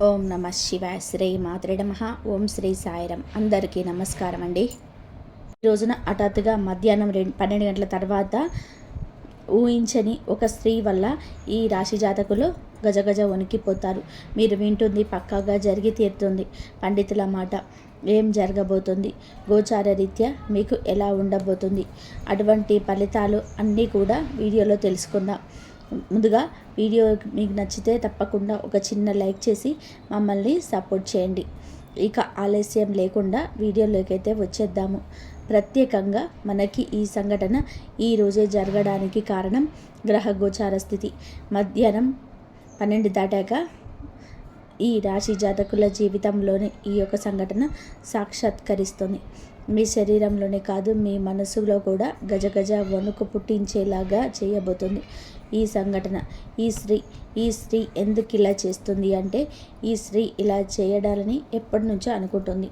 ఓం నమ శివాయ. శ్రీ మాత్రే నమః. ఓం శ్రీ సాయిరం. అందరికీ నమస్కారం అండి. ఈ రోజున హఠాత్తుగా మధ్యాహ్నం 12 గంటల తర్వాత ఊహించని ఒక స్త్రీ వల్ల ఈ రాశి జాతకులు గజగజ వణికిపోతారు. మీరు వింటుంది పక్కాగా జరిగి తీరుతుంది. పండితుల మాట ఏం జరగబోతుంది, గోచార రీత్యా మీకు ఎలా ఉండబోతుంది, అటువంటి ఫలితాలు అన్నీ కూడా వీడియోలో తెలుసుకుందాం. ముందుగా వీడియో మీకు నచ్చితే తప్పకుండా ఒక చిన్న లైక్ చేసి మమ్మల్ని సపోర్ట్ చేయండి. ఇక ఆలస్యం లేకుండా వీడియోలోకి అయితే వచ్చేద్దాము. ప్రత్యేకంగా మనకి ఈ సంఘటన ఈరోజే జరగడానికి కారణం గ్రహ గోచార స్థితి. మధ్యాహ్నం 12 దాటాక ఈ రాశి జాతకుల జీవితంలోనే ఈ యొక్క సంఘటన సాక్షాత్కరిస్తుంది. మీ శరీరంలోనే కాదు, మీ మనసులో కూడా గజగజ వణుకు పుట్టించేలాగా చేయబోతుంది ఈ సంఘటన. ఈ స్త్రీ ఎందుకు ఇలా చేస్తుంది అంటే, ఈ స్త్రీ ఇలా చేయడాలని ఎప్పటి నుంచో అనుకుంటుంది.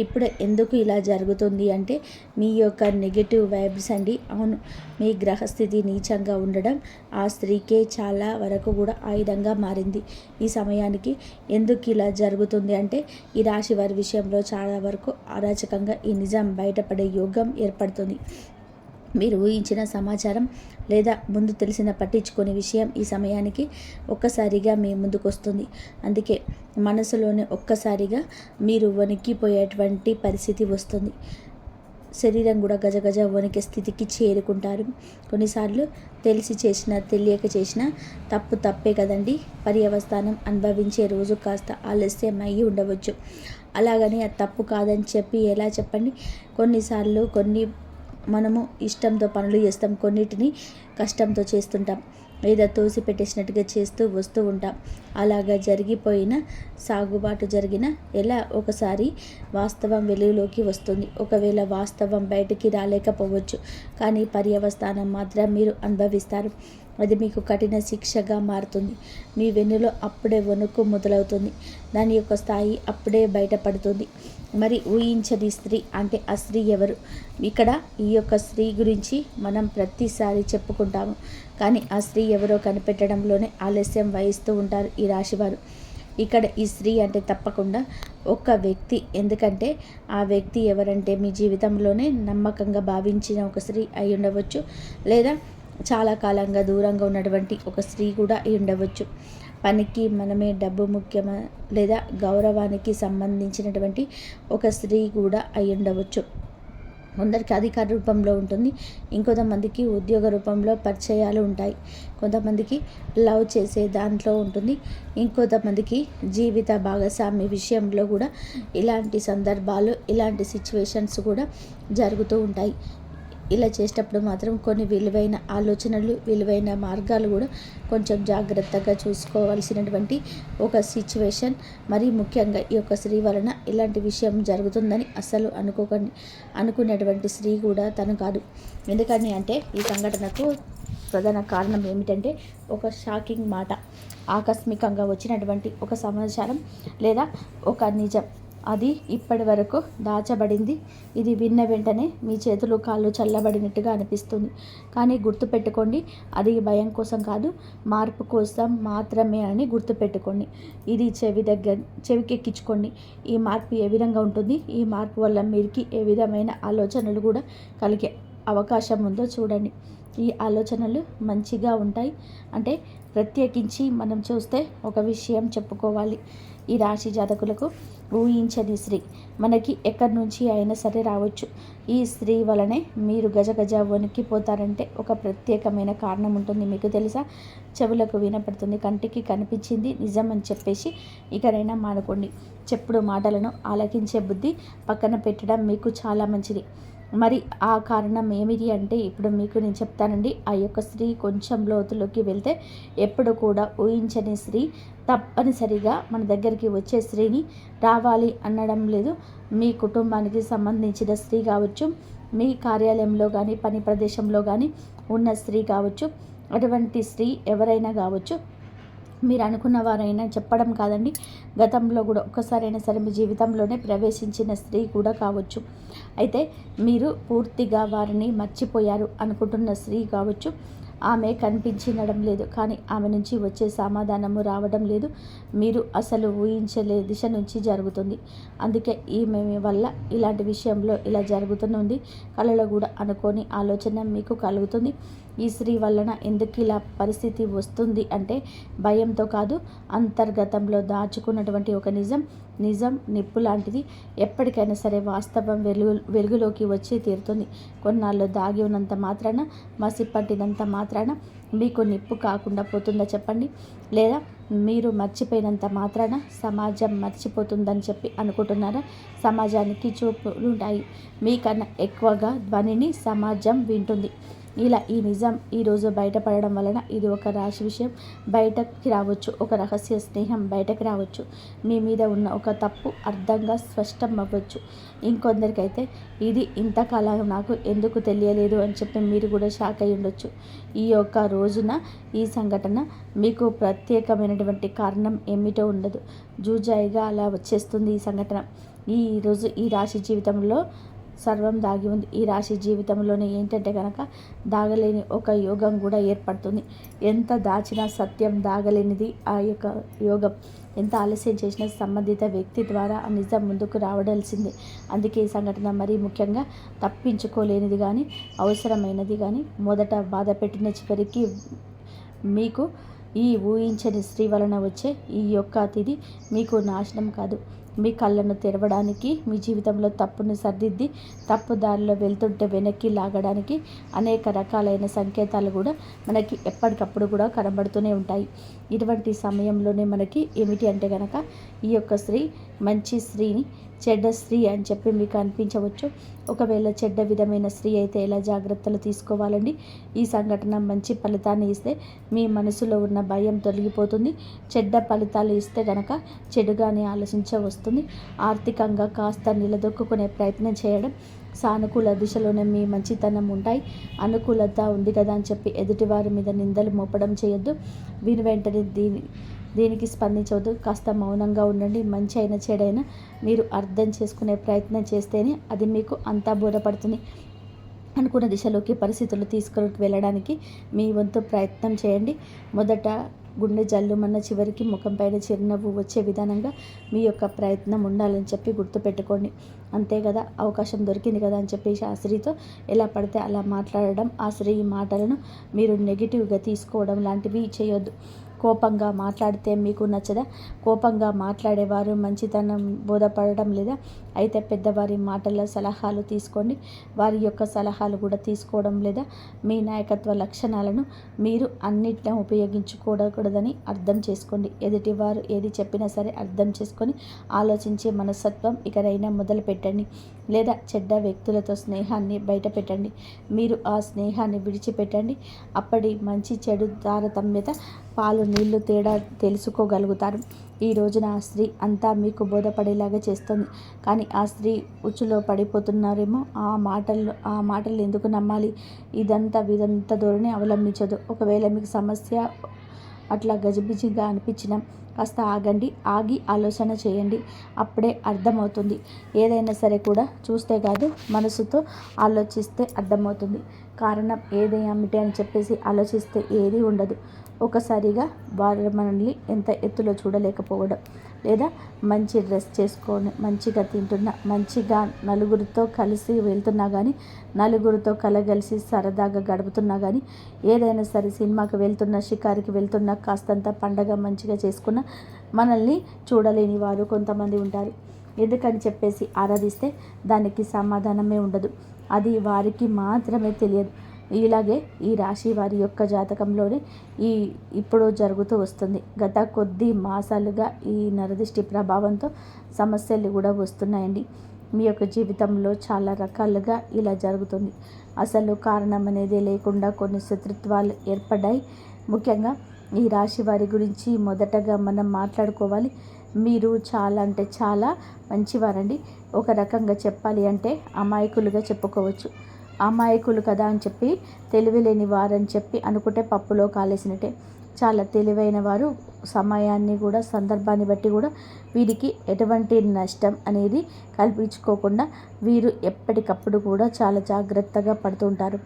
ఇప్పుడు ఎందుకు ఇలా జరుగుతుంది అంటే, మీ యొక్క నెగిటివ్ వైబ్స్ అండి. అవును, మీ గ్రహస్థితి నీచంగా ఉండడం ఆ స్త్రీకే చాలా వరకు కూడా ఆయుధంగా మారింది. ఈ సమయానికి ఎందుకు ఇలా జరుగుతుంది అంటే, ఈ రాశి వారి విషయంలో చాలా వరకు అరాచకంగా ఈ నిజం బయటపడే యోగం ఏర్పడుతుంది. మీరు ఊహించిన సమాచారం లేదా ముందు తెలిసిన పట్టించుకునే విషయం ఈ సమయానికి ఒక్కసారిగా మీ ముందుకు వస్తుంది. అందుకే మనసులోనే ఒక్కసారిగా మీరు వణికిపోయేటువంటి పరిస్థితి వస్తుంది. శరీరం కూడా గజగజ వణికే స్థితికి చేరుకుంటారు. కొన్నిసార్లు తెలిసి చేసినా తెలియక చేసినా తప్పే కదండి. పర్యవస్థానం అనుభవించే రోజు కాస్త ఆలస్యం అయ్యి ఉండవచ్చు. అలాగని అది తప్పు కాదని చెప్పి ఎలా చెప్పండి. కొన్నిసార్లు మనము ఇష్టంతో పనులు చేస్తాం, కొన్నిటిని కష్టంతో చేస్తుంటాం, లేదా తోసి పెట్టేసినట్టుగా చేస్తూ వస్తూ ఉంటాం. అలాగా జరిగిపోయిన సాగుబాటు జరిగిన ఎలా ఒకసారి వాస్తవం వెలుగులోకి వస్తుంది. ఒకవేళ వాస్తవం బయటికి రాలేకపోవచ్చు, కానీ పర్యవస్థానం మాత్రం మీరు అనుభవిస్తారు. అది మీకు కఠిన శిక్షగా మారుతుంది. మీ వెన్నులో అప్పుడే వణుకు మొదలవుతుంది. దాని యొక్క స్థాయి అప్పుడే బయటపడుతుంది. మరి ఊహించని స్త్రీ అంటే ఆ స్త్రీ ఎవరు? ఇక్కడ ఈ యొక్క స్త్రీ గురించి మనం ప్రతిసారి చెప్పుకుంటాము, కానీ ఆ స్త్రీ ఎవరో కనిపెట్టడంలోనే ఆలస్యం వహిస్తూ ఉంటారు ఈ రాశివారు. ఇక్కడ ఈ స్త్రీ అంటే తప్పకుండా ఒక వ్యక్తి. ఎందుకంటే ఆ వ్యక్తి ఎవరంటే, మీ జీవితంలోనే నమ్మకంగా భావించిన ఒక స్త్రీ అయి ఉండవచ్చు, లేదా చాలా కాలంగా దూరంగా ఉన్నటువంటి ఒక స్త్రీ కూడా అయి ఉండవచ్చు. పనికి మనమే డబ్బు ముఖ్యమా, లేదా గౌరవానికి సంబంధించినటువంటి ఒక స్త్రీ కూడా అయి ఉండవచ్చు. కొందరికి అధికార రూపంలో ఉంటుంది, ఇంకొంతమందికి ఉద్యోగ రూపంలో పరిచయాలు ఉంటాయి, కొంతమందికి లవ్ చేసే దాంట్లో ఉంటుంది, ఇంకొంతమందికి జీవిత భాగస్వామి విషయంలో కూడా ఇలాంటి సందర్భాలు, ఇలాంటి సిచ్యువేషన్స్ కూడా జరుగుతూ ఉంటాయి. ఇలా చేసేటప్పుడు మాత్రం కొన్ని విలువైన ఆలోచనలు, విలువైన మార్గాలు కూడా కొంచెం జాగ్రత్తగా చూసుకోవాల్సినటువంటి ఒక సిచ్యువేషన్. మరి ముఖ్యంగా ఈ యొక్క స్త్రీ వలన ఇలాంటి విషయం జరుగుతుందని అస్సలు అనుకోకండి. అనుకునేటువంటి స్త్రీ కూడా తను కాదు. ఎందుకని అంటే, ఈ సంఘటనకు ప్రధాన కారణం ఏమిటంటే, ఒక షాకింగ్ మాట, ఆకస్మికంగా వచ్చినటువంటి ఒక సమాచారం లేదా ఒక నిజం. అది ఇప్పటి వరకు దాచబడింది. ఇది విన్న వెంటనే మీ చేతులు కాళ్ళు చల్లబడినట్టుగా అనిపిస్తుంది. కానీ గుర్తుపెట్టుకోండి, అది భయం కోసం కాదు, మార్పు కోసం మాత్రమే అని గుర్తుపెట్టుకోండి. ఇది చెవికి ఎక్కించుకోండి. ఈ మార్పు ఏ విధంగా ఉంటుంది, ఈ మార్పు వల్ల మీరికి ఏ విధమైన ఆలోచనలు కూడా కలిగే అవకాశం ఉందో చూడండి. ఈ ఆలోచనలు మంచిగా ఉంటాయి. అంటే ప్రత్యేకించి మనం చూస్తే ఒక విషయం చెప్పుకోవాలి. ఈ రాశి జాతకులకు ఊహించని స్త్రీ మనకి ఎక్కడి నుంచి అయినా సరే రావచ్చు. ఈ స్త్రీ వలనే మీరు గజగజ వణికిపోతారంటే ఒక ప్రత్యేకమైన కారణం ఉంటుంది. మీకు తెలుసా? చెవులకు వినపడుతుంది, కంటికి కనిపించింది నిజం అని చెప్పేసి ఇకనైనా మానుకోండి. చెప్పుడు మాటలను ఆలకించే బుద్ధి పక్కన పెట్టడం మీకు చాలా మంచిది. మరి ఆ కారణం ఏమిటి అంటే, ఇప్పుడు మీకు నేను చెప్తానండి. ఆ యొక్క స్త్రీ కొంచెం లోతులోకి వెళ్తే, ఎప్పుడు కూడా ఊహించని స్త్రీ తప్పనిసరిగా మన దగ్గరికి వచ్చే స్త్రీని రావాలి అనడం లేదు. మీ కుటుంబానికి సంబంధించిన స్త్రీ కావచ్చు, మీ కార్యాలయంలో కానీ పని ప్రదేశంలో కానీ ఉన్న స్త్రీ కావచ్చు, అటువంటి స్త్రీ ఎవరైనా కావచ్చు. మీరు అనుకున్న వారైనా చెప్పడం కాదండి, గతంలో కూడా ఒక్కసారైనా సరే మీ జీవితంలోనే ప్రవేశించిన స్త్రీ కూడా కావచ్చు. అయితే మీరు పూర్తిగా వారిని మర్చిపోయారు అనుకుంటున్న స్త్రీ కావచ్చు. ఆమె కనిపించడం లేదు, కానీ ఆమె నుంచి వచ్చే సమాధానము రావడం లేదు. మీరు అసలు ఊహించలే దిశ నుంచి జరుగుతుంది. అందుకే ఈమె వల్ల ఇలాంటి విషయంలో ఇలా జరుగుతుంది. కళలో కూడా అనుకోని ఆలోచన మీకు కలుగుతుంది. ఈ స్త్రీ వలన ఎందుకు ఇలా పరిస్థితి వస్తుంది అంటే భయంతో కాదు, అంతర్గతంలో దాచుకున్నటువంటి ఒక నిజం నిప్పు లాంటిది. ఎప్పటికైనా సరే వాస్తవం వెలుగులోకి వచ్చి తీరుతుంది. కొన్నాళ్ళు దాగి ఉన్నంత మాత్రాన, మసి పట్టినంత మాత్రాన మీకు నిప్పు కాకుండా పోతుందా చెప్పండి? లేదా మీరు మర్చిపోయినంత మాత్రాన సమాజం మర్చిపోతుందని చెప్పి అనుకుంటున్నారా? సమాజానికి చూపులుంటాయి, మీకన్నా ఎక్కువగా ధ్వనిని సమాజం వింటుంది. ఇలా ఈ నిజం ఈరోజు బయటపడడం వలన ఇది ఒక రాశి విషయం బయటకి రావచ్చు, ఒక రహస్య స్నేహం బయటకు రావచ్చు, మీ మీద ఉన్న ఒక తప్పు అర్థంగా స్పష్టం అవ్వచ్చు. ఇంకొందరికైతే ఇది ఇంతకాలం నాకు ఎందుకు తెలియలేదు అని చెప్పి మీరు కూడా షాక్ అయి ఉండొచ్చు. ఈ యొక్క రోజున ఈ సంఘటన మీకు ప్రత్యేకమైనటువంటి కారణం ఏమిటో ఉండదు, జూజాయిగా అలా వచ్చేస్తుంది ఈ సంఘటన. ఈరోజు ఈ రాశి జీవితంలో సర్వం దాగి ఉంది. ఈ రాశి జీవితంలోనే ఏంటంటే కనుక దాగలేని ఒక యోగం కూడా ఏర్పడుతుంది. ఎంత దాచినా సత్యం దాగలేనిది ఆ యొక్క యోగం. ఎంత ఆలస్యం చేసినా సంబంధిత వ్యక్తి ద్వారా ఆ నిజం ముందుకు రావడాల్సిందే. అందుకే ఈ సంఘటన మరీ ముఖ్యంగా తప్పించుకోలేనిది కానీ, అవసరమైనది కానీ, మొదట బాధ పెట్టిన చివరికి మీకు ఈ ఊహించని స్త్రీ వలన వచ్చే ఈ యొక్క అతిథి మీకు నాశనం కాదు, మీ కళ్ళను తెరవడానికి, మీ జీవితంలో తప్పును సర్దిద్ది తప్పు దారిలో వెళ్తుంటే వెనక్కి లాగడానికి అనేక రకాలైన సంకేతాలు కూడా మనకి ఎప్పటికప్పుడు కూడా కనబడుతూనే ఉంటాయి. ఇటువంటి సమయంలోనే మనకి ఏమిటి అంటే కనుక ఈ యొక్క స్త్రీ మంచి స్త్రీని చెడ్డ స్త్రీ అని చెప్పి మీకు అనిపించవచ్చు. ఒకవేళ చెడ్డ విధమైన స్త్రీ అయితే ఎలా జాగ్రత్తలు తీసుకోవాలండి? ఈ సంఘటన మంచి ఫలితాన్ని ఇస్తే మీ మనసులో ఉన్న భయం తొలగిపోతుంది. చెడ్డ ఫలితాలు ఇస్తే గనక చెడుగానే ఆలోచించ వస్తుంది. ఆర్థికంగా కాస్త నిలదొక్కునే ప్రయత్నం చేయడం, సానుకూల దిశలోనే మీ మంచితనం ఉంటాయి. అనుకూలత ఉంది కదా అని చెప్పి ఎదుటివారి మీద నిందలు మోపడం చేయొద్దు. వీరి వెంటనే దీనికి స్పందించవద్దు. కాస్త మౌనంగా ఉండండి. మంచి అయినా చెడైనా మీరు అర్థం చేసుకునే ప్రయత్నం చేస్తేనే అది మీకు అంతా బోధపడుతుంది. అనుకున్న దిశలోకి పరిస్థితులు తీసుకుని వెళ్ళడానికి మీ వంతు ప్రయత్నం చేయండి. మొదట గుండె జల్లుమన్న చివరికి ముఖం పైన చిరునవ్వు వచ్చే విధానంగా మీ యొక్క ప్రయత్నం ఉండాలని చెప్పి గుర్తుపెట్టుకోండి. అంతే కదా, అవకాశం దొరికింది కదా అని చెప్పి ఆ స్త్రీతో ఎలా పడితే అలా మాట్లాడడం, ఆ స్త్రీ మాటలను మీరు నెగిటివ్గా తీసుకోవడం లాంటివి చేయొద్దు. కోపంగా మాట్లాడితే మీకు నచ్చదా? కోపంగా మాట్లాడేవారు మంచితనం బోధపడడం లేదా? అయితే పెద్దవారి మాటల సలహాలు తీసుకోండి. వారి యొక్క సలహాలు కూడా తీసుకోవడం లేదా? మీ నాయకత్వ లక్షణాలను మీరు అన్నిట్లో ఉపయోగించుకోకూడదని అర్థం చేసుకోండి. ఎదుటివారు ఏది చెప్పినా సరే అర్థం చేసుకొని ఆలోచించే మనస్తత్వం ఇకనైనా మొదలు పెట్టండి. లేదా చెడ్డ వ్యక్తులతో స్నేహాన్ని బయట పెట్టండి. మీరు ఆ స్నేహాన్ని విడిచిపెట్టండి. అప్పటి మంచి చెడు తారతమ్యత, పాలు నీళ్లు తేడా తెలుసుకోగలుగుతారు. ఈ రోజున ఆ స్త్రీ అంతా మీకు బోధపడేలాగా చేస్తుంది. కానీ ఆ స్త్రీ ఉచ్చులో పడిపోతున్నారేమో. ఆ మాటలు ఎందుకు నమ్మాలి? విదంతా ధోరణి అవలంబించదు. ఒకవేళ మీకు సమస్య అట్లా గజిబిజిగా అనిపించినా కాస్త ఆగండి. ఆగి ఆలోచన చేయండి. అప్పుడే అర్థమవుతుంది. ఏదైనా సరే కూడా చూస్తే కాదు, మనసుతో ఆలోచిస్తే అర్థమవుతుంది. కారణం ఏమిటి అని చెప్పేసి ఆలోచిస్తే ఏది ఉండదు. ఒకసారిగా వారు మనల్ని ఎంత ఎత్తులో చూడలేకపోవడం, లేదా మంచి డ్రెస్ చేసుకొని మంచిగా తింటున్నా, మంచిగా నలుగురితో కలిసి వెళ్తున్నా కానీ, నలుగురితో కలగలిసి సరదాగా గడుపుతున్నా కానీ, ఏదైనా సరే సినిమాకి వెళ్తున్నా, షికారికి వెళ్తున్నా, కాస్తంత పండగ మంచిగా చేసుకున్న మనల్ని చూడలేని వారు కొంతమంది ఉంటారు. ఎందుకని చెప్పేసి ఆరాధిస్తే దానికి సమాధానమే ఉండదు. అది వారికి మాత్రమే తెలియదు. ఇలాగే ఈ రాశి వారి యొక్క జాతకంలోనే ఇప్పుడు జరుగుతూ వస్తుంది. గత కొద్ది మాసాలుగా ఈ నరదిష్టి ప్రభావంతో సమస్యలు కూడా వస్తున్నాయండి. మీ యొక్క జీవితంలో చాలా రకాలుగా ఇలా జరుగుతుంది. అసలు కారణం అనేది లేకుండా కొన్ని శత్రుత్వాలు ఏర్పడ్డాయి. ముఖ్యంగా ఈ రాశి వారి గురించి మొదటగా మనం మాట్లాడుకోవాలి. మీరు చాలా అంటే చాలా మంచివారండి. ఒక రకంగా చెప్పాలి అంటే అమాయకులుగా చెప్పుకోవచ్చు. అమాయకులు కదా అని చెప్పి తెలివి లేని వారని చెప్పి అనుకుంటే పప్పులో కాలేసినట్టే. చాలా తెలివైన వారు. సమయాన్ని కూడా సందర్భాన్ని బట్టి కూడా వీరికి ఎటువంటి నష్టం అనేది కల్పించుకోకుండా వీరు ఎప్పటికప్పుడు కూడా చాలా జాగ్రత్తగా పడుతుంటారు.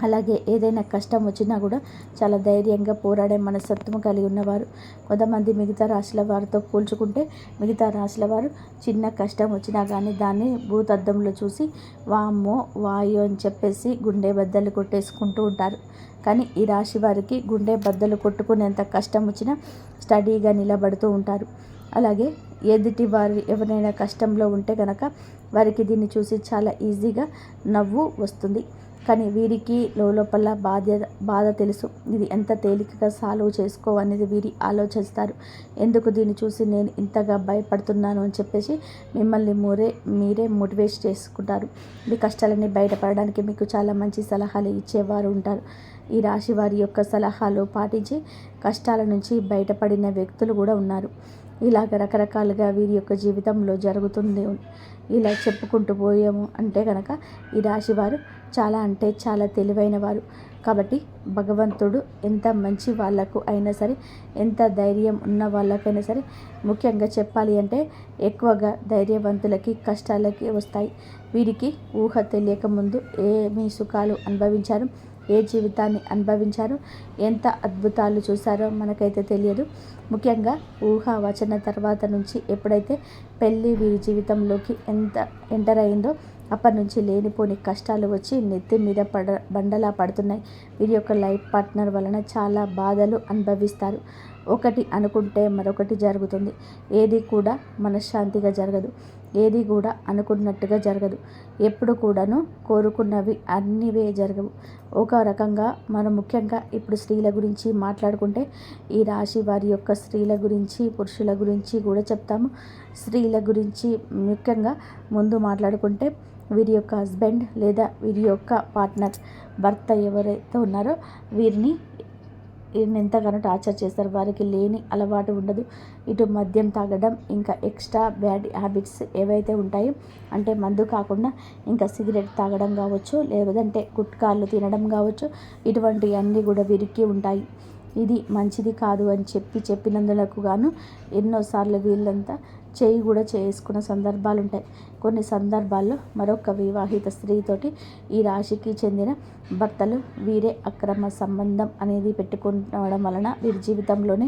అలాగే ఏదైనా కష్టం వచ్చినా కూడా చాలా ధైర్యంగా పోరాడే మనస్తత్వం కలిగి ఉన్నవారు. కొంతమంది మిగతా రాశుల వారితో పోల్చుకుంటే మిగతా రాశుల వారు చిన్న కష్టం వచ్చినా కానీ దాన్ని భూతద్దంలో చూసి వామ్మో వాయో అని చెప్పేసి గుండె బద్దలు కొట్టేసుకుంటూ ఉంటారు. కానీ ఈ రాశి వారికి గుండె బద్దలు కొట్టుకునేంత కష్టం వచ్చినా స్టడీగా నిలబడుతూ ఉంటారు. అలాగే ఎదుటి వారు ఎవరైనా కష్టంలో ఉంటే కనుక వారికి దీన్ని చూసి చాలా ఈజీగా నవ్వు వస్తుంది. కానీ వీరికి లోపల బాధ తెలుసు. ఇది ఎంత తేలికగా సాల్వ్ చేసుకోవనేది వీరి ఆలోచిస్తారు. ఎందుకు దీన్ని చూసి నేను ఇంతగా భయపడుతున్నాను అని చెప్పేసి మిమ్మల్ని మీరే మోటివేట్ చేసుకుంటారు. మీ కష్టాలన్నీ బయటపడడానికి మీకు చాలా మంచి సలహాలు ఇచ్చేవారు ఉంటారు. ఈ రాశి వారి యొక్క సలహాలు పాటించి కష్టాల నుంచి బయటపడిన వ్యక్తులు కూడా ఉన్నారు. ఇలాగ రకరకాలుగా వీరి యొక్క జీవితంలో జరుగుతుంది. ఇలా చెప్పుకుంటూ పోయాము అంటే కనుక ఈ రాశి వారు చాలా అంటే చాలా తెలివైన వారు. కాబట్టి భగవంతుడు ఎంత మంచి వాళ్ళకు అయినా సరే, ఎంత ధైర్యం ఉన్న వాళ్ళకైనా సరే, ముఖ్యంగా చెప్పాలి అంటే ఎక్కువగా ధైర్యవంతులకి కష్టాలకి వస్తాయి. వీరికి ఊహ తెలియక ముందు ఏమి సుఖాలు అనుభవించారు, ఏ జీవితాన్ని అనుభవించారో, ఎంత అద్భుతాలు చూశారో మనకైతే తెలియదు. ముఖ్యంగా ఊహ వచ్చిన తర్వాత నుంచి ఎప్పుడైతే పెళ్ళి వీరి జీవితంలోకి ఎంటర్ అయిందో అప్పటి నుంచి లేనిపోని కష్టాలు వచ్చి నెత్తి మీద బండలా పడుతున్నాయి. వీరి యొక్క లైఫ్ పార్ట్నర్ వలన చాలా బాధలు అనుభవిస్తారు. ఒకటి అనుకుంటే మరొకటి జరుగుతుంది. ఏది కూడా మనశ్శాంతిగా జరగదు. ఏది కూడా అనుకున్నట్టుగా జరగదు. ఎప్పుడు కూడాను కోరుకున్నవి అన్నివే జరగవు. ఒక రకంగా మనం ముఖ్యంగా ఇప్పుడు స్త్రీల గురించి మాట్లాడుకుంటే ఈ రాశి వారి యొక్క స్త్రీల గురించి, పురుషుల గురించి కూడా చెప్తాము. స్త్రీల గురించి ముఖ్యంగా ముందు మాట్లాడుకుంటే వీరి యొక్క హస్బెండ్ లేదా వీరి యొక్క పార్ట్నర్, భర్త ఎవరైతే ఉన్నారో వీరిని ఎంతగానో టార్చర్ చేస్తారు. వారికి లేని అలవాటు ఉండదు. ఇటు మద్యం తాగడం, ఇంకా ఎక్స్ట్రా బ్యాడ్ హ్యాబిట్స్ ఏవైతే ఉంటాయో అంటే మందు కాకుండా ఇంకా సిగరెట్ తాగడం కావచ్చు, లేదంటే గుట్కాలు తినడం కావచ్చు, ఇటువంటివన్నీ కూడా వీరికి ఉంటాయి. ఇది మంచిది కాదు అని చెప్పినందులకు గాను ఎన్నోసార్లు వీళ్ళంతా చేయి కూడా చేసుకున్న సందర్భాలు ఉంటాయి. కొన్ని సందర్భాల్లో మరొక వివాహిత స్త్రీతోటి ఈ రాశికి చెందిన భర్తలు వీరే అక్రమ సంబంధం అనేది పెట్టుకోవడం వలన వీరి జీవితంలోనే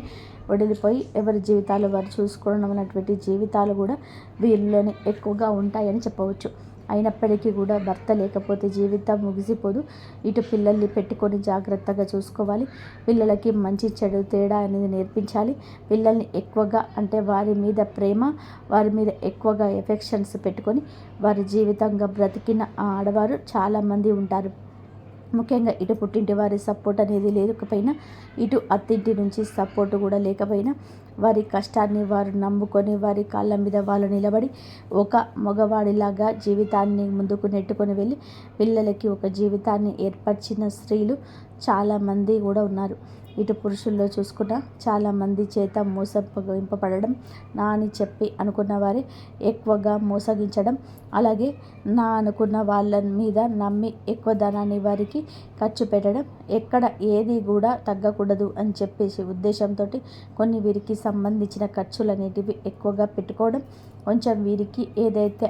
వదిలిపోయి ఎవరి జీవితాలు వారు చూసుకోవడం అనేటువంటి జీవితాలు కూడా వీరిలోనే ఎక్కువగా ఉంటాయని చెప్పవచ్చు. అయినప్పటికీ కూడా భర్త లేకపోతే జీవితం ముగిసిపోదు. ఇటు పిల్లల్ని పెట్టుకొని జాగ్రత్తగా చూసుకోవాలి. పిల్లలకి మంచి చెడు తేడా అనేది నేర్పించాలి. పిల్లల్ని ఎక్కువగా అంటే వారి మీద ప్రేమ, వారి మీద ఎక్కువగా ఎఫెక్షన్స్ పెట్టుకొని వారి జీవితంగా బ్రతికిన ఆడవారు చాలామంది ఉంటారు. ముఖ్యంగా ఇటు పుట్టింటి వారి సపోర్ట్ అనేది లేకపోయినా, ఇటు అత్తింటి నుంచి సపోర్ట్ కూడా లేకపోయినా వారి కష్టాన్ని వారు నమ్ముకొని వారి కాళ్ళ మీద వాళ్ళు నిలబడి ఒక మగవాడిలాగా జీవితాన్ని ముందుకు నెట్టుకొని వెళ్ళి పిల్లలకి ఒక జీవితాన్ని ఏర్పరిచిన స్త్రీలు చాలామంది కూడా ఉన్నారు. ఇటు పురుషుల్లో చూసుకున్న చాలామంది చేత మోసగింపబడడం, నా అని చెప్పి అనుకున్న వారి ఎక్కువగా మోసగించడం, అలాగే నా అనుకున్న వాళ్ళ మీద నమ్మి ఎక్కువ ధనాన్ని వారికి ఖర్చు పెట్టడం, ఎక్కడ ఏది కూడా తగ్గకూడదు అని చెప్పేసి ఉద్దేశంతో కొన్ని వీరికి సంబంధించిన ఖర్చులు అనేటివి ఎక్కువగా పెట్టుకోవడం, కొంచెం వీరికి ఏదైతే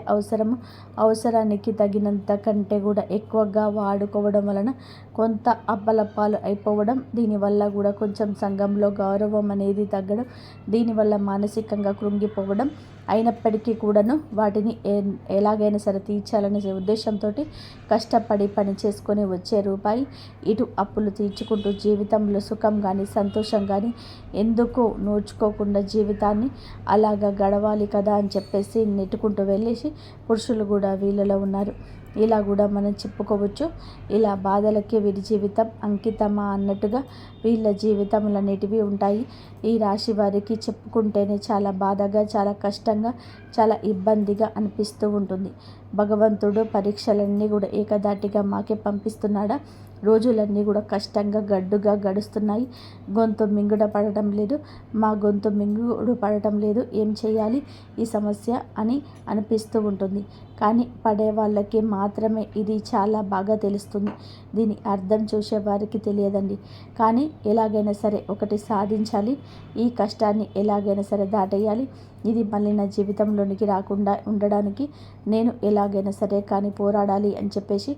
అవసరానికి తగినంత కంటే కూడా ఎక్కువగా వాడుకోవడం వలన కొంత అప్పలప్పాలు అయిపోవడం, దీనివల్ల కూడా కొంచెం సంఘంలో గౌరవం అనేది తగ్గడం, దీనివల్ల మానసికంగా కృంగిపోవడం, అయినప్పటికీ కూడాను వాటిని ఎలాగైనా సరే తీర్చాలనే ఉద్దేశంతో కష్టపడి పని చేసుకొని వచ్చే రూపాయి ఇటు అప్పులు తీర్చుకుంటూ జీవితంలో సుఖం కానీ సంతోషం కానీ ఎందుకు నోచుకోకుండా జీవితాన్ని అలాగా గడవాలి కదా అని చెప్పేసి నెట్టుకుంటూ వెళ్ళేసి పురుషులు కూడా వీళ్ళలో ఉన్నారు. ఇలా కూడా మనం చెప్పుకోవచ్చు. ఇలా బాధలకి వీరి జీవితం అంకితమా అన్నట్టుగా వీళ్ళ జీవితములు అనేటివి ఉంటాయి. ఈ రాశి వారికి చెప్పుకుంటేనే చాలా బాధగా, చాలా కష్టంగా, చాలా ఇబ్బందిగా అనిపిస్తూ ఉంటుంది. భగవంతుడు పరీక్షలన్నీ కూడా ఏకధాటిగా మాకే పంపిస్తున్నాడా? రోజులన్నీ కూడా కష్టంగా గడ్డుగా గడుస్తున్నాయి. గొంతు మింగుడ పడటం లేదు, మా గొంతు మింగుడు పడటం లేదు, ఏం చేయాలి ఈ సమస్య అని అనిపిస్తూ ఉంటుంది. కానీ పడే వాళ్ళకి మాత్రమే ఇది చాలా బాగా తెలుస్తుంది. దీని అర్థం చూసే వారికి తెలియదండి. కానీ ఎలాగైనా సరే ఒకటి సాధించాలి, ఈ కష్టాన్ని ఎలాగైనా సరే దాటేయాలి, ఇది మళ్ళీ నా జీవితంలోనికి రాకుండా ఉండడానికి నేను ఎలాగైనా సరే కానీ పోరాడాలి అని చెప్పేసి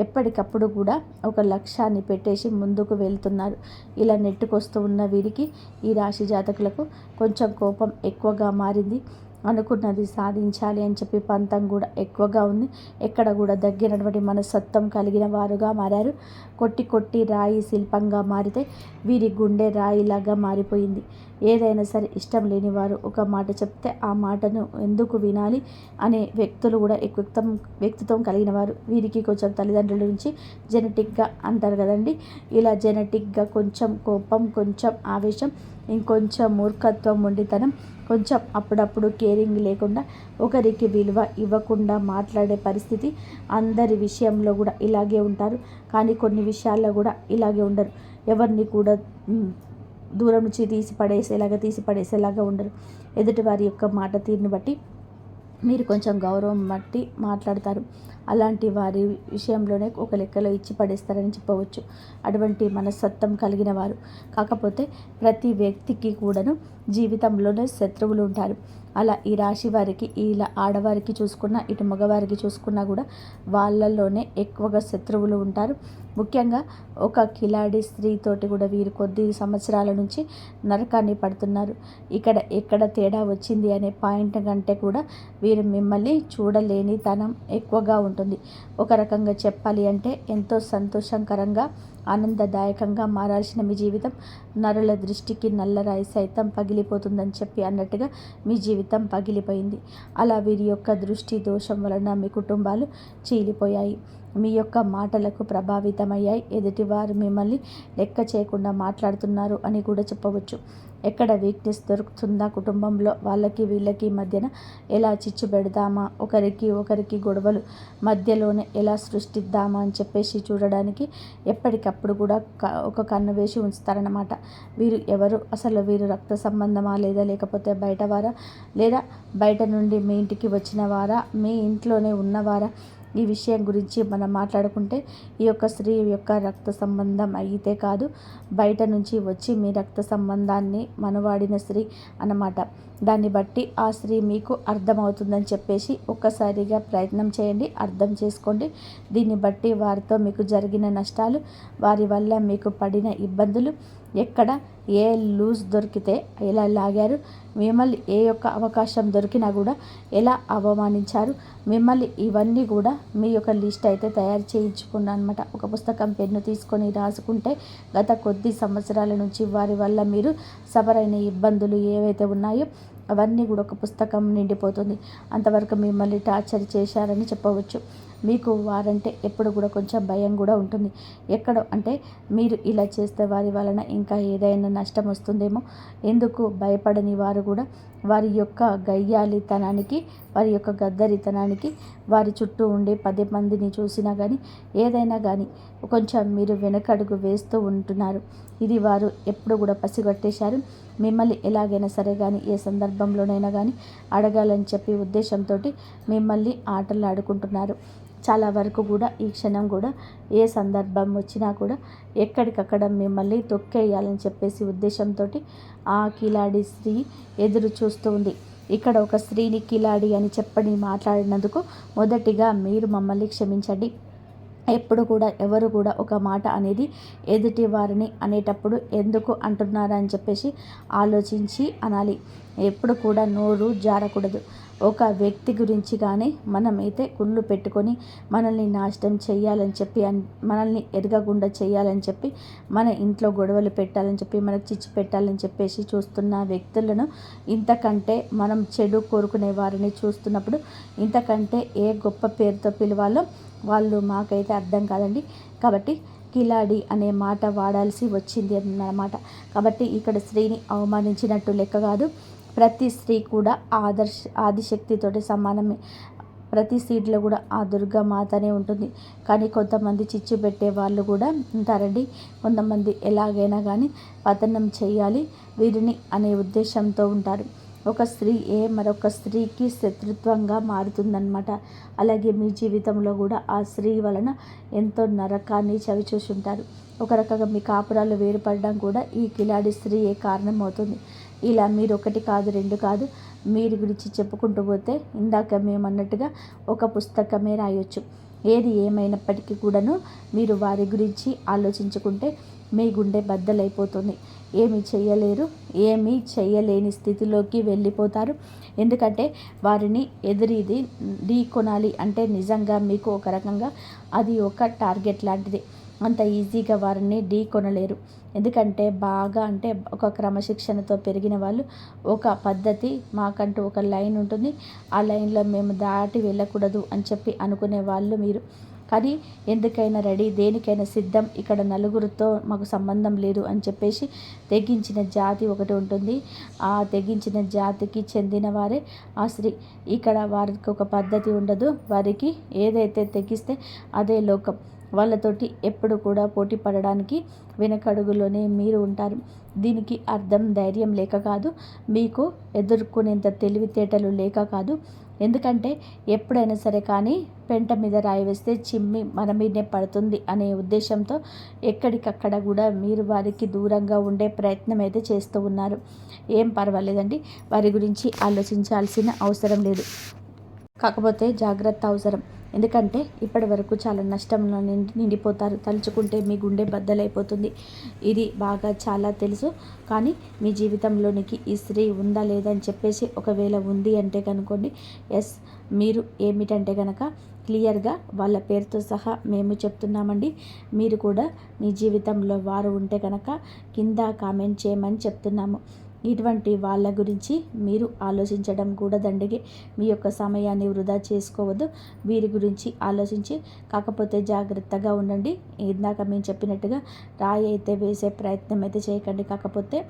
ఎప్పటికప్పుడు కూడా ఒక లక్ష్యాన్ని పెట్టేసి ముందుకు వెళ్తున్నారు. ఇలా నెట్టుకొస్తూ ఉన్న వీరికి ఈ రాశి జాతకులకు కొంచెం కోపం ఎక్కువగా మారింది. అనుకున్నది సాధించాలి అని చెప్పి పంతం కూడా ఎక్కువగా ఉంది. ఎక్కడ కూడా దగ్గరటువంటి మనస్తత్వం కలిగిన వారుగా మారారు. కొట్టి కొట్టి రాయి శిల్పంగా మారితే వీరి గుండె రాయిలాగా మారిపోయింది. ఏదైనా సరే ఇష్టం లేని వారు ఒక మాట చెప్తే ఆ మాటను ఎందుకు వినాలి అనే వ్యక్తులు కూడా వ్యక్తిత్వం కలిగిన వారు. వీరికి కొంచెం తల్లిదండ్రుల నుంచి జెనెటిక్గా అంటారు కదండి, ఇలా జెనెటిక్గా కొంచెం కోపం, కొంచెం ఆవేశం, ఇంకొంచెం మూర్ఖత్వం, మొండితనం, కొంచెం అప్పుడప్పుడు కేరింగ్ లేకుండా ఒకరికి విలువ ఇవ్వకుండా మాట్లాడే పరిస్థితి. అందరి విషయంలో కూడా ఇలాగే ఉంటారు, కానీ కొన్ని విషయాల్లో కూడా ఇలాగే ఉండరు. ఎవరిని కూడా దూరం నుంచి తీసి పడేసేలాగా ఉండరు. ఎదుటి వారి యొక్క మాట తీరుని బట్టి మీరు కొంచెం గౌరవం బట్టి మాట్లాడతారు. అలాంటి వారి విషయంలోనే ఒక లెక్కలో ఇచ్చి పడేస్తారని చెప్పవచ్చు. అటువంటి మనస్తత్వం కలిగిన వారు. కాకపోతే ప్రతి వ్యక్తికి కూడాను జీవితంలోనే శత్రువులు ఉంటారు. అలా ఈ రాశి వారికి, ఇలా ఆడవారికి చూసుకున్నా, ఇటు మగవారికి చూసుకున్నా కూడా వాళ్ళల్లోనే ఎక్కువగా శత్రువులు ఉంటారు. ముఖ్యంగా ఒక కిలాడి స్త్రీతోటి కూడా వీరు కొద్ది సంవత్సరాల నుంచి నరకాన్ని పడుతున్నారు. ఎక్కడ తేడా వచ్చింది అనే పాయింట్ కంటే కూడా వీరు మిమ్మల్ని చూడలేని తనం ఎక్కువగా ఉంటుంది. ఒక రకంగా చెప్పాలి అంటే ఎంతో సంతోషకరంగా, ఆనందదాయకంగా మారాల్సిన మీ జీవితం నరుల దృష్టికి నల్లరాయి సైతం పగిలిపోతుందని చెప్పి అన్నట్టుగా మీ జీవితం పగిలిపోయింది. అలా వీరి యొక్క దృష్టి దోషం వలన మీ కుటుంబాలు చీలిపోయాయి. మీ యొక్క మాటలకు ప్రభావితమయ్యాయి. ఎదుటివారు మిమ్మల్ని లెక్క చేయకుండా మాట్లాడుతున్నారు అని కూడా చెప్పవచ్చు. ఎక్కడ వీక్నెస్ దొరుకుతుందా కుటుంబంలో, వాళ్ళకి వీళ్ళకి మధ్యన ఎలా చిచ్చు పెడదామా, ఒకరికి గొడవలు మధ్యలోనే ఎలా సృష్టిద్దామా అని చెప్పేసి చూడడానికి ఎప్పటికప్పుడు కూడా ఒక కన్ను వేసి ఉంచుతారన్నమాట. వీరు ఎవరు, అసలు వీరు రక్త సంబంధమా, లేకపోతే బయటవారా, లేదా బయట నుండి మీ ఇంటికి వచ్చిన వారా, మీ ఇంట్లోనే ఉన్నవారా, ఈ విషయం గురించి మనం మాట్లాడుకుంటే ఈ యొక్క స్త్రీ యొక్క రక్త సంబంధం అయితే కాదు, బయట నుంచి వచ్చి మీ రక్త సంబంధాన్ని మనవాడిన స్త్రీ అన్నమాట. దాన్ని బట్టి ఆ స్త్రీ మీకు అర్థమవుతుందని చెప్పేసి ఒక్కసారిగా ప్రయత్నం చేయండి, అర్థం చేసుకోండి. దీన్ని బట్టి వారితో మీకు జరిగిన నష్టాలు, వారి వల్ల మీకు పడిన ఇబ్బందులు, ఎక్కడ ఏ లూజ్ దొరికితే ఎలా లాగారు, మిమ్మల్ని ఏ యొక్క అవకాశం దొరికినా కూడా ఎలా అవమానించారు, మిమ్మల్ని ఇవన్నీ కూడా మీ యొక్క లిస్ట్ అయితే తయారు చేయించుకున్నాను అనమాట. ఒక పుస్తకం, పెన్ను తీసుకొని రాసుకుంటే గత కొద్ది సంవత్సరాల నుంచి వారి వల్ల మీరు సఫర్ అయిన ఇబ్బందులు ఏవైతే ఉన్నాయో అవన్నీ కూడా ఒక పుస్తకం నిండిపోతుంది. అంతవరకు మిమ్మల్ని టార్చర్ చేశారని చెప్పవచ్చు. మీకు వారంటే ఎప్పుడు కూడా కొంచెం భయం కూడా ఉంటుంది. ఎక్కడో అంటే మీరు ఇలా చేస్తే వారి వలన ఇంకా ఏదైనా నష్టం వస్తుందేమో, ఎందుకు భయపడని వారు కూడా వారి యొక్క గయ్యాలితనానికి, వారి యొక్క గద్దరితనానికి, వారి చుట్టూ ఉండే 10 మందిని చూసినా కానీ ఏదైనా కానీ కొంచెం మీరు వెనకడుగు వేస్తూ ఉంటున్నారు. ఇది వారు ఎప్పుడు కూడా పసిగట్టేశారు. మిమ్మల్ని ఎలాగైనా సరే కానీ ఏ సందర్భంలోనైనా కానీ అడగాలని చెప్పి ఉద్దేశంతో మిమ్మల్ని ఆటలు ఆడుకుంటున్నారు. చాలా వరకు కూడా ఈ క్షణం కూడా ఏ సందర్భం వచ్చినా కూడా ఎక్కడికక్కడ మిమ్మల్ని తొక్కేయాలని చెప్పేసి ఉద్దేశంతో ఆ కిలాడి స్త్రీ ఎదురు చూస్తూ ఉంది. ఇక్కడ ఒక స్త్రీని కిలాడి అని చెప్పని మాట్లాడినందుకు మొదటిగా మీరు మమ్మల్ని క్షమించండి. ఎప్పుడు కూడా ఎవరు కూడా ఒక మాట అనేది ఎదుటి వారిని అనేటప్పుడు ఎందుకు అంటున్నారని చెప్పేసి ఆలోచించి అనాలి. ఎప్పుడు కూడా నోరు జారకూడదు. ఒక వ్యక్తి గురించి కానీ మనమైతే కుళ్ళు పెట్టుకొని మనల్ని నాశనం చేయాలని చెప్పి, మనల్ని ఎదగకుండా చేయాలని చెప్పి, మన ఇంట్లో గొడవలు పెట్టాలని చెప్పి, మనకు చిచ్చు పెట్టాలని చెప్పేసి చూస్తున్న వ్యక్తులను, ఇంతకంటే మనం చెడు కోరుకునే వారిని చూస్తున్నప్పుడు ఇంతకంటే ఏ గొప్ప పేరుతో పిలవాలో వాళ్ళు మాకైతే అర్థం కాదండి. కాబట్టి కిలాడి అనే మాట వాడాల్సి వచ్చింది అన్నమాట. కాబట్టి ఇక్కడ స్త్రీని అవమానించినట్టు లెక్క కాదు. ప్రతి స్త్రీ కూడా ఆదిశక్తితోటి సమానమే. ప్రతి సీట్లో కూడా ఆ దుర్గామాతనే ఉంటుంది. కానీ కొంతమంది చిచ్చు పెట్టే వాళ్ళు కూడా ఉంటారండి. కొంతమంది ఎలాగైనా కానీ పతనం చేయాలి వీరిని అనే ఉద్దేశంతో ఉంటారు. ఒక స్త్రీ మరొక స్త్రీకి శత్రుత్వంగా మారుతుందన్నమాట. అలాగే మీ జీవితంలో కూడా ఆ స్త్రీ వలన ఎంతో నరకాన్ని చవిచూసుంటారు. ఒక రకంగా మీ కాపురాలు వేరుపడడం కూడా ఈ కిలాడి స్త్రీయే కారణం అవుతుంది. ఇలా మీరు ఒకటి కాదు, రెండు కాదు, మీరు గురించి చెప్పుకుంటూ పోతే ఇందాక మేము అన్నట్టుగా ఒక పుస్తకమే రాయొచ్చు. ఏది ఏమైనప్పటికీ కూడాను మీరు వారి గురించి ఆలోచించుకుంటే మీ గుండె బద్దలైపోతుంది. ఏమీ చెయ్యలేరు, ఏమీ చెయ్యలేని స్థితిలోకి వెళ్ళిపోతారు. ఎందుకంటే వారిని ఢీ కొనాలి అంటే నిజంగా మీకు ఒక రకంగా అది ఒక టార్గెట్ లాంటిది. అంత ఈజీగా వారిని ఢీ కొనలేరు. ఎందుకంటే బాగా అంటే ఒక క్రమశిక్షణతో పెరిగిన వాళ్ళు, ఒక పద్ధతి, మాకంటూ ఒక లైన్ ఉంటుంది, ఆ లైన్లో మేము దాటి వెళ్ళకూడదు అని చెప్పి అనుకునే వాళ్ళు మీరు. కానీ ఎందుకైనా రెడీ, దేనికైనా సిద్ధం, ఇక్కడ నలుగురితో మాకు సంబంధం లేదు అని చెప్పేసి తెగించిన జాతి ఒకటి ఉంటుంది. ఆ తెగించిన జాతికి చెందిన వారే ఆ స్త్రీ. ఇక్కడ వారికి ఒక పద్ధతి ఉండదు. వారికి ఏదైతే తెగిస్తే అదే లోకం. వాళ్ళతోటి ఎప్పుడు కూడా పోటీ పడడానికి వెనకడుగులోనే మీరు ఉంటారు. దీనికి అర్థం ధైర్యం లేక కాదు, మీకు ఎదుర్కొనేంత తెలివితేటలు లేక కాదు. ఎందుకంటే ఎప్పుడైనా సరే కానీ పెంట మీద రాయి వేస్తే చిమ్మి మన మీదనే పడుతుంది అనే ఉద్దేశంతో ఎక్కడికక్కడ కూడా మీరు వారికి దూరంగా ఉండే ప్రయత్నం అయితే చేస్తూ ఉన్నారు. ఏం పర్వాలేదండి, వారి గురించి ఆలోచించాల్సిన అవసరం లేదు. కాకపోతే జాగ్రత్త అవసరం. ఎందుకంటే ఇప్పటి వరకు చాలా నష్టంలో నిండిపోతారు. తలుచుకుంటే మీ గుండె బద్దలైపోతుంది. ఇది బాగా చాలా తెలుసు. కానీ మీ జీవితంలోనికి ఈ స్త్రీ ఉందా లేదా అని చెప్పేసి ఒకవేళ ఉంది అంటే కనుకోండి, ఎస్, మీరు ఏమిటంటే కనుక క్లియర్గా వాళ్ళ పేరుతో సహా మేము చెప్తున్నామండి. మీరు కూడా మీ జీవితంలో వారు ఉంటే కనుక కింద కామెంట్ చేయమని చెప్తున్నాము. ఇటువంటి వాళ్ళ గురించి మీరు ఆలోచించడం కూడా దండిగే. మీ యొక్క సమయాన్ని వృధా చేసుకోవద్దు. వీరి గురించి ఆలోచించి కాకపోతే జాగ్రత్తగా ఉండండి. ఇందాక మేము చెప్పినట్టుగా రాయి అయితే వేసే ప్రయత్నం అయితే చేయకండి. కాకపోతే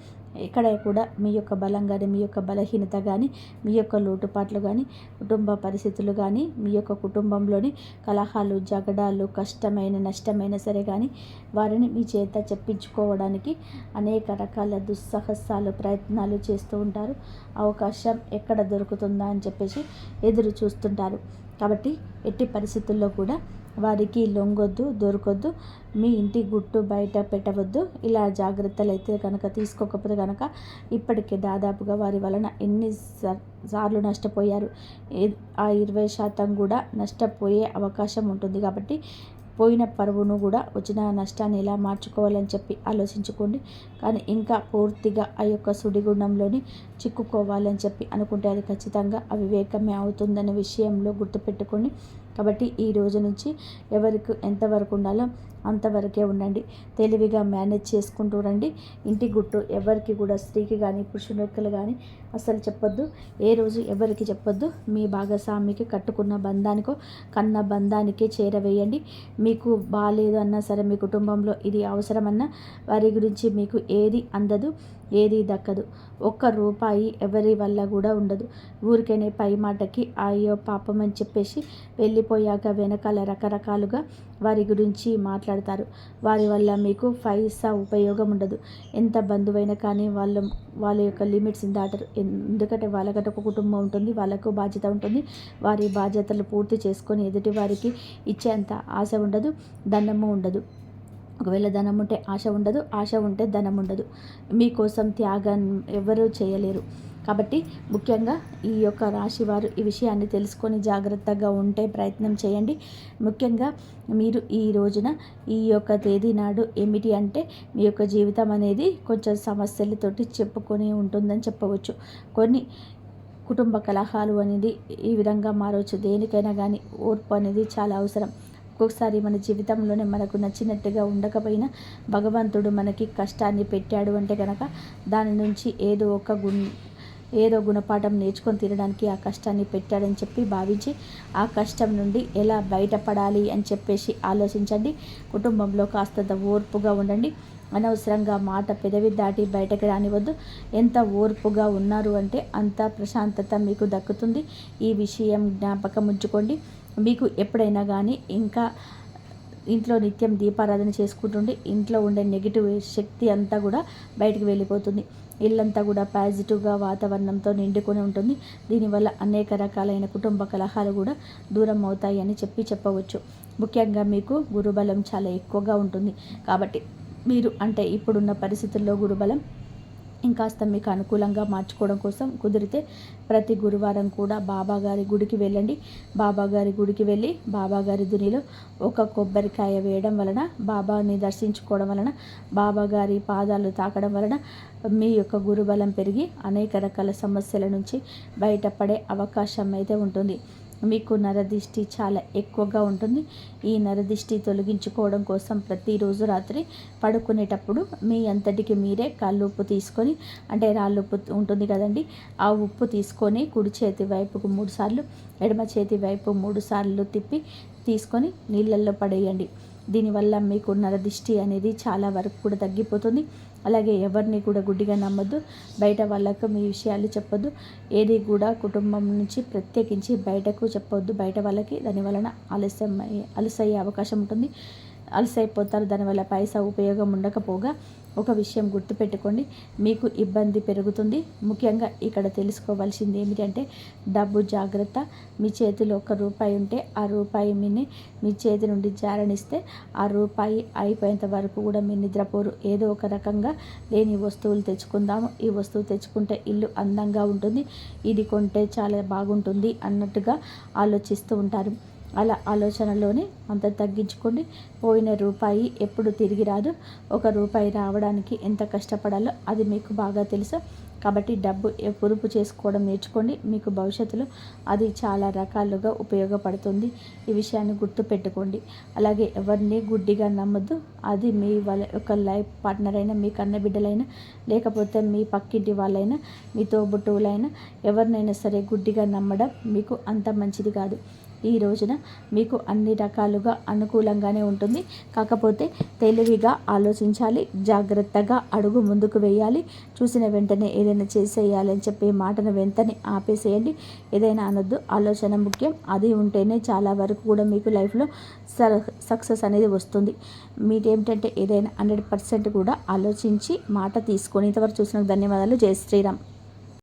ఇక్కడ కూడా మీ యొక్క బలం కానీ, మీ యొక్క బలహీనత కానీ, మీ యొక్క లోటుపాట్లు కానీ, కుటుంబ పరిస్థితులు కానీ, మీ యొక్క కుటుంబంలోని కలహాలు, జగడాలు, కష్టమైన నష్టమైన సరే కానీ వారిని మీ చేత చెప్పించుకోవడానికి అనేక రకాల దుస్సాహసాలు, ప్రయత్నాలు చేస్తూ ఉంటారు. అవకాశం ఎక్కడ దొరుకుతుందా అని చెప్పేసి ఎదురు చూస్తుంటారు. కాబట్టి ఎట్టి పరిస్థితుల్లో కూడా వారికి లొంగొద్దు, దొరకొద్దు. మీ ఇంటి గుట్టు బయట పెట్టవద్దు. ఇలా జాగ్రత్తలు అయితే కనుక తీసుకోకపోతే కనుక ఇప్పటికే దాదాపుగా వారి వలన ఎన్ని సార్లు నష్టపోయారు. ఆ 20% కూడా నష్టపోయే అవకాశం ఉంటుంది. కాబట్టి పోయిన పరువును కూడా వచ్చిన నష్టాన్ని ఎలా మార్చుకోవాలని చెప్పి ఆలోచించుకోండి. కానీ ఇంకా పూర్తిగా ఆ యొక్క సుడిగుండంలోని చిక్కుకోవాలని చెప్పి అనుకుంటే అది ఖచ్చితంగా అవివేకమే అవుతుందనే విషయంలో గుర్తుపెట్టుకోండి. కాబట్టి ఈ రోజు నుంచి ఎవరికి ఎంతవరకు ఉండాలో అంతవరకే ఉండండి. తెలివిగా మేనేజ్ చేసుకుంటూ రండి. ఇంటి గుట్టు ఎవరికి కూడా, స్త్రీకి కానీ పురుషులకు కానీ అసలు చెప్పొద్దు. ఏ రోజు ఎవరికి చెప్పొద్దు. మీ భాగస్వామికి కట్టుకున్న బంధానికో కన్న బంధానికే చేరవేయండి. మీకు బాగాలేదు అన్నా సరే, మీ కుటుంబంలో ఇది అవసరమన్నా వారి గురించి మీకు ఏది అందదు, ఏది దక్కదు. ఒక్క రూపాయి ఎవరి వల్ల కూడా ఉండదు. ఊరికనే పై మాటకి అయ్యో పాపం అని చెప్పేసి వెళ్ళిపోయాక వెనకాల రకరకాలుగా వారి గురించి మాట్లాడతారు. వారి వల్ల మీకు పైసా ఉపయోగం ఉండదు. ఎంత బంధువైనా కానీ వాళ్ళ యొక్క లిమిట్స్ దాటరు. ఎందుకంటే వాళ్ళకంటే ఒక కుటుంబం ఉంటుంది, వాళ్ళకు బాధ్యత ఉంటుంది. వారి బాధ్యతలు పూర్తి చేసుకొని ఎదుటి వారికి ఇచ్చేంత ఆశ ఉండదు, ధనము ఉండదు. ఒకవేళ ధనం ఉంటే ఆశ ఉండదు, ఆశ ఉంటే ధనం ఉండదు. మీకోసం త్యాగం ఎవరూ చేయలేరు. కాబట్టి ముఖ్యంగా ఈ యొక్క రాశి వారు ఈ విషయాన్ని తెలుసుకొని జాగ్రత్తగా ఉంటే ప్రయత్నం చేయండి. ముఖ్యంగా మీరు ఈ రోజున ఈ యొక్క తేదీ నాడు ఏమిటి అంటే మీ యొక్క జీవితం అనేది కొంచెం సమస్యలతోటి చెప్పుకొని ఉంటుందని చెప్పవచ్చు. కొన్ని కుటుంబ కలహాలు అనేది ఈ విధంగా మారవచ్చు. దేనికైనా కానీ ఓర్పు అనేది చాలా అవసరం. ఒక్కొక్కసారి మన జీవితంలోనే మనకు నచ్చినట్టుగా ఉండకపోయినా భగవంతుడు మనకి కష్టాన్ని పెట్టాడు అంటే కనుక దాని నుంచి ఏదో గుణపాఠం నేర్చుకొని తినడానికి ఆ కష్టాన్ని పెట్టాడని చెప్పి భావించి ఆ కష్టం నుండి ఎలా బయటపడాలి అని చెప్పేసి ఆలోచించండి. కుటుంబంలో కాస్తంత ఓర్పుగా ఉండండి. అనవసరంగా మాట పెదవి దాటి బయటకు రానివద్దు. ఎంత ఓర్పుగా ఉన్నారు అంటే అంత ప్రశాంతత మీకు దక్కుతుంది. ఈ విషయం జ్ఞాపకం ఉంచుకోండి. మీకు ఎప్పుడైనా కానీ ఇంకా ఇంట్లో నిత్యం దీపారాధన చేసుకుంటుంటే ఇంట్లో ఉండే నెగిటివ్ శక్తి అంతా కూడా బయటకు వెళ్ళిపోతుంది. ఇల్లంతా కూడా పాజిటివ్గా వాతావరణంతో నిండుకొని ఉంటుంది. దీనివల్ల అనేక రకాలైన కుటుంబ కలహాలు కూడా దూరం అవుతాయి అని చెప్పవచ్చు. ముఖ్యంగా మీకు గురుబలం చాలా ఎక్కువగా ఉంటుంది. కాబట్టి మీరు అంటే ఇప్పుడున్న పరిస్థితుల్లో గురుబలం ఇంకాస్త మీకు అనుకూలంగా మార్చుకోవడం కోసం కుదిరితే ప్రతి గురువారం కూడా బాబాగారి గుడికి వెళ్ళండి. బాబాగారి గుడికి వెళ్ళి బాబాగారి దునిలో ఒక కొబ్బరికాయ వేయడం వలన, బాబాని దర్శించుకోవడం వలన, బాబాగారి పాదాలు తాకడం వలన మీ యొక్క గురుబలం పెరిగి అనేక రకాల సమస్యల నుంచి బయటపడే అవకాశం అయితే ఉంటుంది. మీకు నరదిష్టి చాలా ఎక్కువగా ఉంటుంది. ఈ నరదిష్టి తొలగించుకోవడం కోసం ప్రతిరోజు రాత్రి పడుకునేటప్పుడు మీ అంతటికి మీరే కల్లుప్పు తీసుకొని, అంటే రాళ్ళుప్పు ఉంటుంది కదండి, ఆ ఉప్పు తీసుకొని కుడి చేతి వైపుకు 3 సార్లు, ఎడమ చేతి వైపు 3 సార్లు తిప్పి తీసుకొని నీళ్ళల్లో పడేయండి. దీనివల్ల మీకు నరదిష్టి అనేది చాలా వరకు కూడా తగ్గిపోతుంది. అలాగే ఎవరిని కూడా గుడ్డిగా నమ్మొద్దు. బయట వాళ్ళకు మీ విషయాలు చెప్పొద్దు. ఏది కూడా కుటుంబం నుంచి ప్రత్యేకించి బయటకు చెప్పొద్దు బయట వాళ్ళకి. దానివలన అలసయ్యే అవకాశం ఉంటుంది. అలసైపోతారు. దానివల్ల పైసా ఉపయోగం ఉండకపోగా ఒక విషయం గుర్తుపెట్టుకోండి, మీకు ఇబ్బంది పెరుగుతుంది. ముఖ్యంగా ఇక్కడ తెలుసుకోవాల్సింది ఏమిటంటే డబ్బు జాగ్రత్త. మీ చేతిలో 1 రూపాయి ఉంటే ఆ రూపాయి మీ చేతి నుండి జారనిస్తే ఆ రూపాయి అయిపోయేంత వరకు కూడా మీరు నిద్రపోరు. ఏదో ఒక రకంగా లేని వస్తువులు తెచ్చుకుందాము, ఈ వస్తువు తెచ్చుకుంటే ఇల్లు అందంగా ఉంటుంది, ఇది కొంటే చాలా బాగుంటుంది అన్నట్టుగా ఆలోచిస్తూ ఉంటారు. అలా ఆలోచనలోనే అంత తగ్గించుకోండి. పోయిన రూపాయి ఎప్పుడు తిరిగి రాదు. 1 రూపాయి రావడానికి ఎంత కష్టపడాలో అది మీకు బాగా తెలుసు. కాబట్టి డబ్బు పొదుపు చేసుకోవడం నేర్చుకోండి. మీకు భవిష్యత్తులో అది చాలా రకాలుగా ఉపయోగపడుతుంది. ఈ విషయాన్ని గుర్తుపెట్టుకోండి. అలాగే ఎవరిని గుడ్డిగా నమ్మొద్దు. అది మీ వాళ్ళ యొక్క లైఫ్ పార్ట్నర్ అయినా, మీ కన్న బిడ్డలైనా, లేకపోతే మీ పక్కింటి వాళ్ళైనా, మీ తోబుట్టువులైనా, ఎవరినైనా సరే గుడ్డిగా నమ్మడం మీకు అంత మంచిది కాదు. ఈ రోజున మీకు అన్ని రకాలుగా అనుకూలంగానే ఉంటుంది. కాకపోతే తెలివిగా ఆలోచించాలి, జాగ్రత్తగా అడుగు ముందుకు వేయాలి. చూసిన వెంటనే ఏదైనా చేసేయాలి అని చెప్పే మాటను వెంటనే ఆపేసేయండి. ఏదైనా అనొద్దు. ఆలోచన ముఖ్యం. అది ఉంటేనే చాలా వరకు కూడా మీకు లైఫ్లో సక్సెస్ అనేది వస్తుంది. మీరేమిటంటే ఏదైనా 100% కూడా ఆలోచించి మాట తీసుకొని. ఇంతవరకు చూసినందుకు ధన్యవాదాలు. జై శ్రీరామ్.